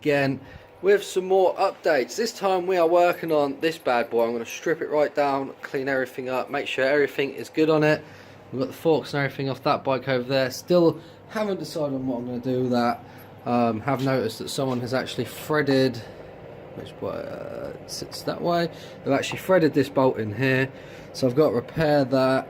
Again with some more updates. This time we are working on this bad boy. I'm going to strip it right down, clean everything up, make sure everything is good on it. We've got the forks and everything off that bike over there. Still haven't decided on what I'm going to do with that. Have noticed that someone has actually threaded, which sits that way. They've actually threaded this bolt in here, so I've got to repair that.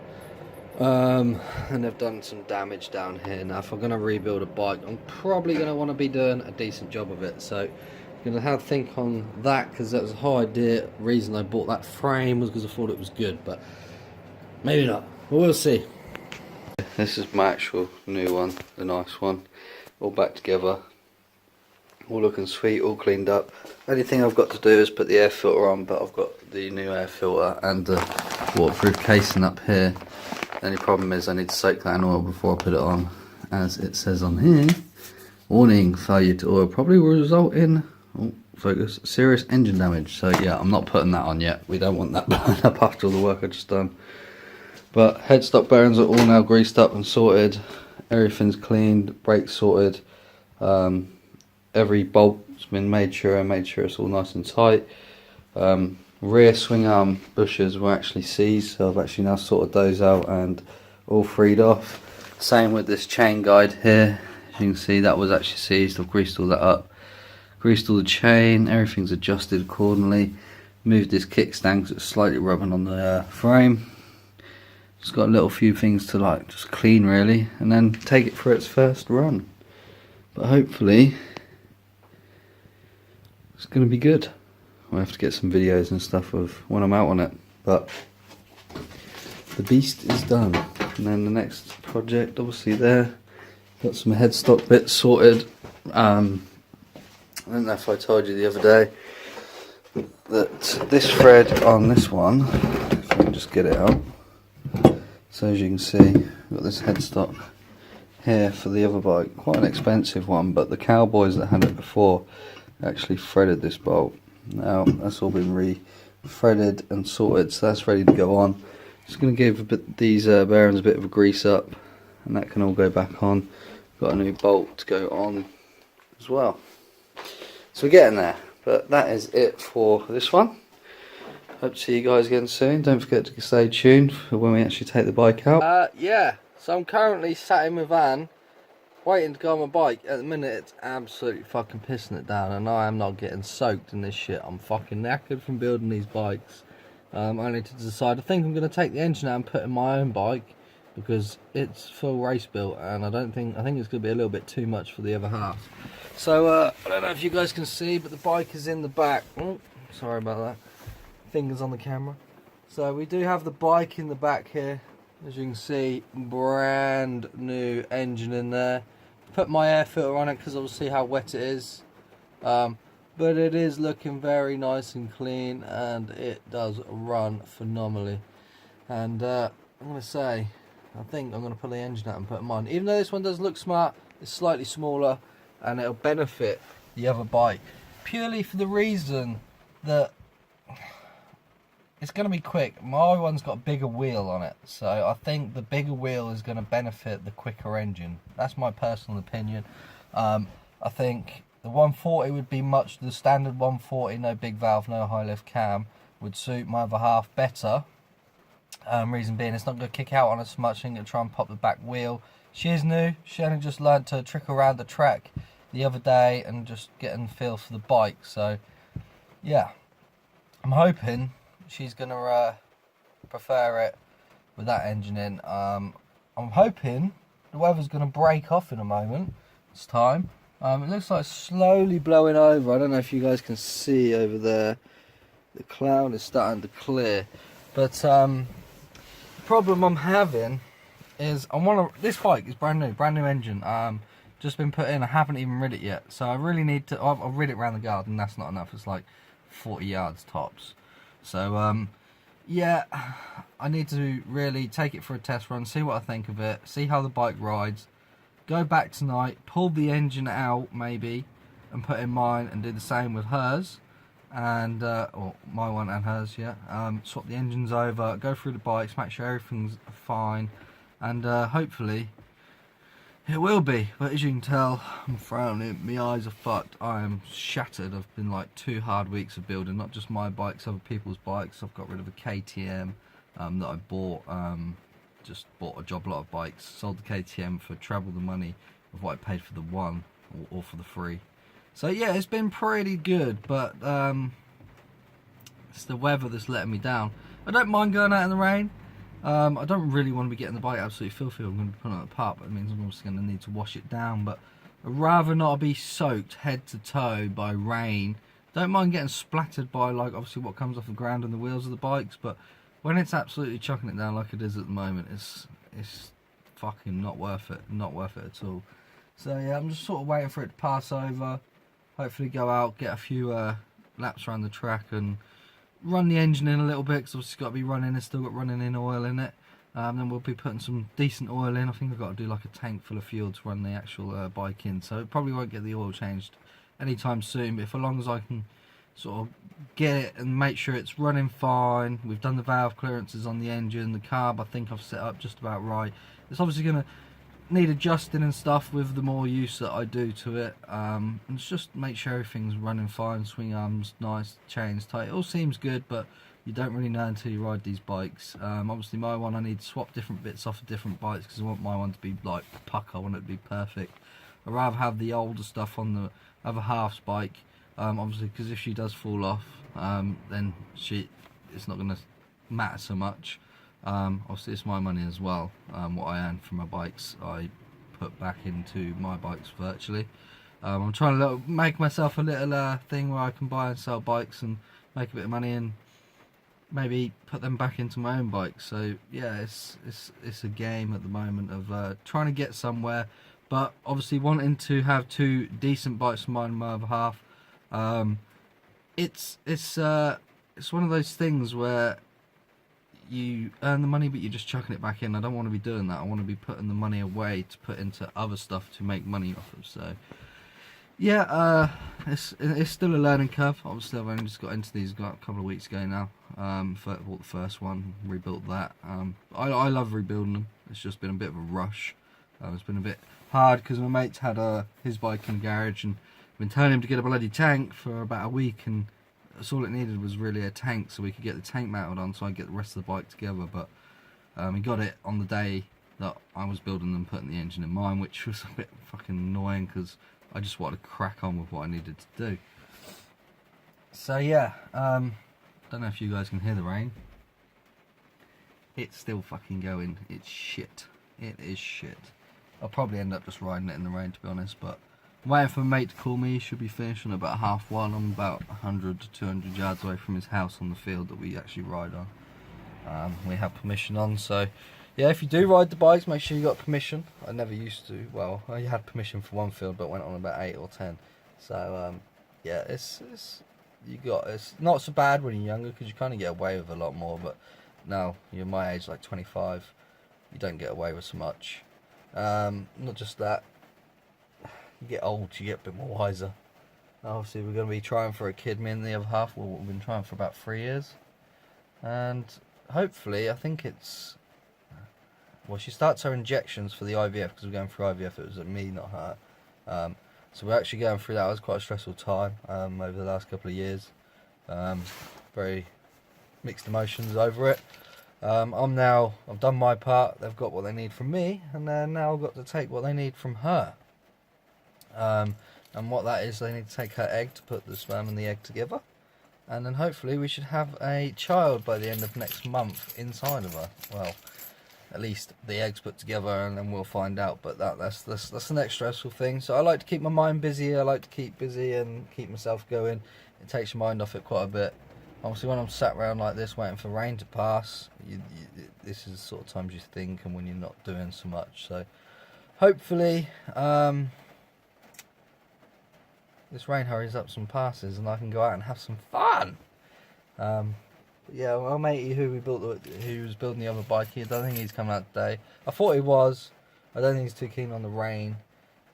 And they've done some damage down here. Now if I'm going to rebuild a bike, I'm probably going to want to be doing a decent job of it, so I'm going to have to think on that, because that was a whole idea. Reason I bought that frame was because I thought it was good, but maybe not, but we'll see. This is my actual new one, the nice one, all back together, all looking sweet, all cleaned up. Only thing I've got to do is put the air filter on, but I've got the new air filter and the waterproof casing up here. The only problem is I need to soak that in oil before I put it on, as it says on here, warning, failure to oil probably will result in, focus, serious engine damage. So yeah, I'm not putting that on yet. We don't want that blowing up after all the work I just done. But headstock bearings are all now greased up and sorted. Everything's cleaned, brakes sorted. Every bolt's been made sure it's all nice and tight. Rear swing arm bushes were actually seized, so I've actually now sorted those out and all freed off. Same with this chain guide here. As you can see, that was actually seized. I've greased all that up, greased all the chain, everything's adjusted accordingly. Moved this kickstand because it's slightly rubbing on the frame. Just got a little few things to just clean really, and then take it for its first run. But hopefully it's going to be good. I'll have to get some videos and stuff of when I'm out on it, but the beast is done. And then the next project, obviously there, got some headstock bits sorted. I don't know if I told you the other day that this thread on this one, if I can just get it out, so as you can see, I've got this headstock here for the other bike, quite an expensive one, but the cowboys that had it before actually threaded this bolt. Now that's all been re-threaded and sorted, so that's ready to go on. Just going to give these bearings a bit of a grease up, and that can all go back on. Got a new bolt to go on as well. So we're getting there, but that is it for this one. Hope to see you guys again soon. Don't forget to stay tuned for when we actually take the bike out. Yeah, so I'm currently sat in my van waiting to go on my bike. At the minute it's absolutely fucking pissing it down, and I am not getting soaked in this shit. I'm fucking knackered from building these bikes. I need to decide. I think I'm going to take the engine out and put in my own bike, because it's full race built, and I think it's going to be a little bit too much for the other half. So I don't know if you guys can see, but the bike is in the back. Oh, sorry about that. Fingers on the camera. So we do have the bike in the back here. As you can see, brand new engine in there. Put my air filter on it because I'll see how wet it is. But it is looking very nice and clean, and it does run phenomenally. And I'm going to say, I think I'm going to pull the engine out and put them on. Even though this one does look smart, it's slightly smaller, and it'll benefit the other bike. Purely for the reason that it's going to be quick. My one's got a bigger wheel on it, so I think the bigger wheel is going to benefit the quicker engine. That's my personal opinion. I think the 140 would be the standard 140, no big valve, no high lift cam, would suit my other half better. Reason being, it's not going to kick out on us much. I'm going to try and pop the back wheel. She is new. She only just learned to trick around the track the other day and just getting the feel for the bike. So yeah, I'm hoping she's going to prefer it with that engine in. I'm hoping the weather's going to break off in a moment. It's time. It looks like it's slowly blowing over. I don't know if you guys can see over there. The cloud is starting to clear. But the problem I'm having is this bike is brand new engine. Just been put in. I haven't even rid it yet. So I really need to. I've rid it around the garden. That's not enough. It's like 40 yards tops. So yeah, I need to really take it for a test run, see what I think of it, see how the bike rides, go back tonight, pull the engine out maybe and put in mine, and do the same with hers, and or my one and hers, yeah. Swap the engines over, go through the bikes, make sure everything's fine, and hopefully It will be, but as you can tell, I'm frowning. My eyes are fucked. I am shattered. I've been like 2 hard weeks of building, not just my bikes, other people's bikes. I've got rid of a KTM that I bought. Just bought a job lot of bikes. Sold the KTM for treble the money of what I paid for the one, or for the free. So yeah, it's been pretty good, but it's the weather that's letting me down. I don't mind going out in the rain. I don't really want to be getting the bike absolutely filthy. I'm going to be putting it apart, but it means I'm obviously going to need to wash it down. But I'd rather not be soaked head to toe by rain. Don't mind getting splattered by, like, obviously what comes off the ground and the wheels of the bikes, but when it's absolutely chucking it down like it is at the moment, it's fucking not worth it. Not worth it at all. So yeah, I'm just sort of waiting for it to pass over. Hopefully go out, get a few laps around the track and run the engine in a little bit, because obviously it's got to be running. It's still got running in oil in it. Then we'll be putting some decent oil in. I think I've got to do like a tank full of fuel to run the actual bike in, so it probably won't get the oil changed anytime soon, but for as long as I can sort of get it and make sure it's running fine. We've done the valve clearances on the engine. The carb I think I've set up just about right. It's obviously going to need adjusting and stuff with the more use that I do to it, and it's just make sure everything's running fine. Swing arms nice, chains tight, it all seems good, but you don't really know until you ride these bikes. Obviously my one, I need to swap different bits off of different bikes because I want my one to be like puck. I want it to be perfect. I'd rather have the older stuff on the other half's bike, obviously, because if she does fall off, then it's not going to matter so much. Obviously it's my money as well. What I earn from my bikes I put back into my bikes virtually. I'm trying to make myself a little thing where I can buy and sell bikes and make a bit of money and maybe put them back into my own bike. So yeah, it's a game at the moment of trying to get somewhere, but obviously wanting to have 2 decent bikes for mine and my other half. It's one of those things where you earn the money but you're just chucking it back in. I don't want to be doing that. I want to be putting the money away to put into other stuff to make money off of. So yeah, it's still a learning curve. Obviously I've only just got into these a couple of weeks ago now. Bought the first one, rebuilt that. I love rebuilding them. It's just been a bit of a rush. It's been a bit hard because my mate's had his bike in the garage, and I've been telling him to get a bloody tank for about a week, and that's all it needed was really a tank so we could get the tank mounted on so I could get the rest of the bike together. But he got it on the day that I was building them, putting the engine in mine, which was a bit fucking annoying because I just wanted to crack on with what I needed to do. So yeah, don't know if you guys can hear the rain. It's still fucking going. It's shit. It is shit. I'll probably end up just riding it in the rain, to be honest, but I'm waiting for my mate to call me. He should be finishing about 1:30. I'm about 100 to 200 yards away from his house on the field that we actually ride on. We have permission on, so yeah, if you do ride the bikes, make sure you got permission. I never used to. Well, I had permission for one field, but went on about 8 or 10. So yeah, it's not so bad when you're younger because you kind of get away with a lot more. But now you're my age, like 25, you don't get away with so much. Not just that. You get old, you get a bit more wiser. Obviously we're going to be trying for a kid, me and the other half. Well, we've been trying for about 3 years, and hopefully, I think it's, well, she starts her injections for the IVF because we're going through IVF. It was me, not her. So we're actually going through that. It was quite a stressful time over the last couple of years. Very mixed emotions over it. I've done my part. They've got what they need from me, and then now I've got to take what they need from her. And what that is, they need to take her egg to put the sperm and the egg together, and then hopefully we should have a child by the end of next month inside of her. Well, at least the eggs put together, and then we'll find out. But that's the next stressful thing. So I like to keep my mind busy. I like to keep busy and keep myself going. It takes your mind off it quite a bit. Obviously, when I'm sat around like this waiting for rain to pass, this is the sort of times you think, and when you're not doing so much. So hopefully this rain hurries up some passes and I can go out and have some fun. Yeah, my matey who was building the other bike, I don't think he's coming out today. I thought he was. I don't think he's too keen on the rain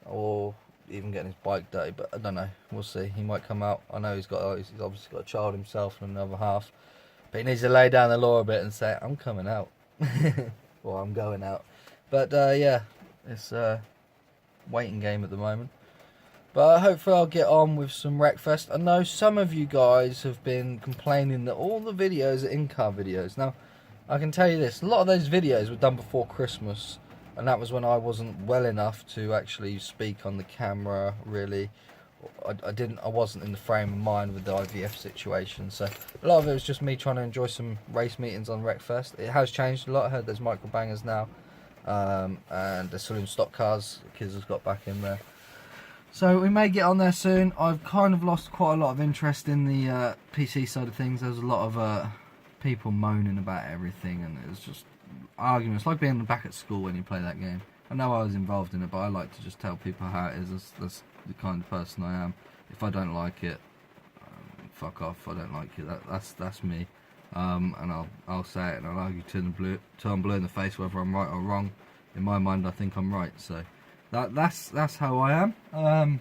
or even getting his bike dirty, but I don't know. We'll see. He might come out. I know he's obviously got a child himself and another half, but he needs to lay down the law a bit and say, I'm coming out. Or I'm going out. But yeah, it's waiting game at the moment. But hopefully I'll get on with some Wreckfest. I know some of you guys have been complaining that all the videos are in-car videos. Now, I can tell you this, a lot of those videos were done before Christmas, and that was when I wasn't well enough to actually speak on the camera, really. I wasn't in the frame of mind with the IVF situation, so a lot of it was just me trying to enjoy some race meetings on Wreckfest. It has changed a lot. I heard there's micro bangers now, and there's saloon stock cars. The kids have got back in there. So we may get on there soon. I've kind of lost quite a lot of interest in the PC side of things. There was a lot of people moaning about everything, and it was just arguments. Like being back at school when you play that game. I know I was involved in it, but I like to just tell people how it is. That's the kind of person I am. If I don't like it, fuck off. I don't like it. That's me. And I'll say it, and I'll argue turn blue in the face whether I'm right or wrong. In my mind, I think I'm right. So. That's how I am.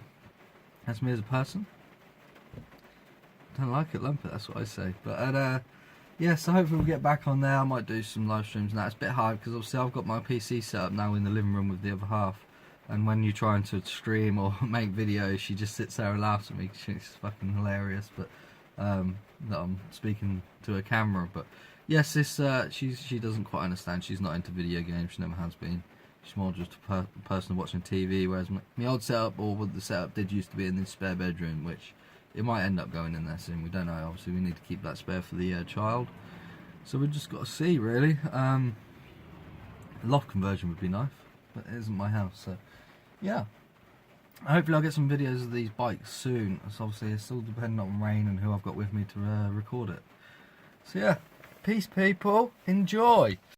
That's me as a person. Don't like it, lump it. That's what I say. But yeah, so hopefully we'll get back on there. I might do some live streams now. It's a bit hard because obviously I've got my PC set up now in the living room with the other half. And when you're trying to stream or make videos, she just sits there and laughs at me. She's fucking hilarious. But that I'm speaking to a camera. But yes, this she doesn't quite understand. She's not into video games. She never has been. She's more just a person watching TV, whereas my old setup, or what the setup did used to be in the spare bedroom, which it might end up going in there soon. We don't know. Obviously, we need to keep that spare for the child. So we've just got to see, really. Loft conversion would be nice, but it isn't my house. So yeah, hopefully I'll get some videos of these bikes soon. So obviously it's still dependent on rain and who I've got with me to record it. So yeah, peace, people. Enjoy.